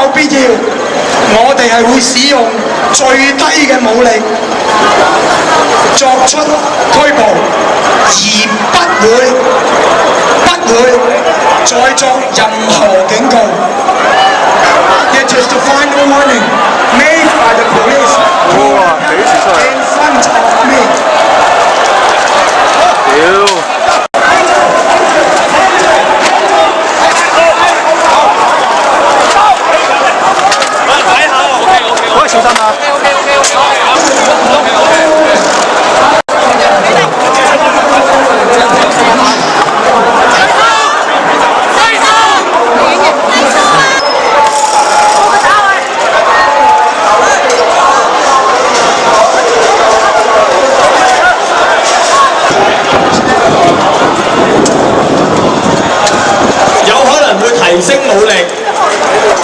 有必要，我哋係會使用最低嘅武力作出拘捕，而不會再作任何警告。It is the final warning made by the police in front of me. 可以小心啊！有可能會提升武力，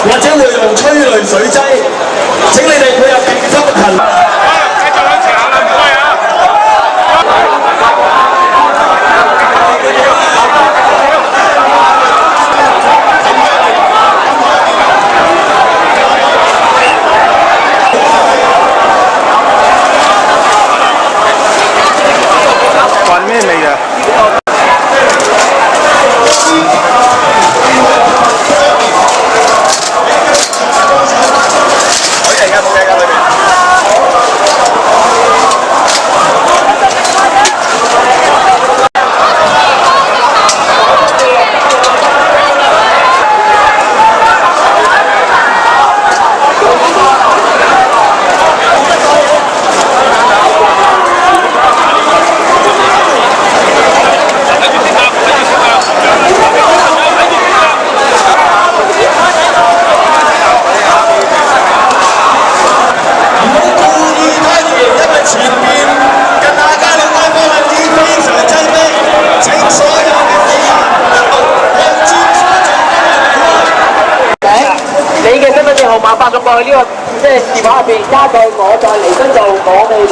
或者會用催淚水劑。請你哋配合警方行動。繼續向前行啦，唔該啊！揾咩味啊？號碼發送過去呢個即係電話入邊，加上我再離身做我哋嘅。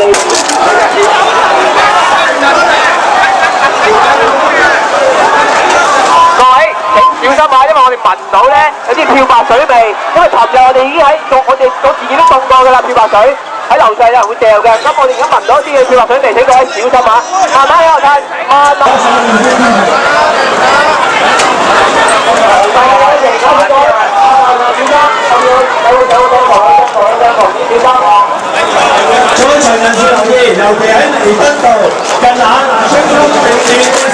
各位請小心啊，因為我哋聞到咧有啲漂白水味，因為尋日我哋已經喺我哋自己都送過㗎啦，漂白水喺樓上有人會掉嘅，咁我哋而家聞到一啲嘅漂白水味，請各位小心啊！慢慢喺度睇，慢慢。在場人士留意，尤其喺彌敦道近下南昌東地鐵。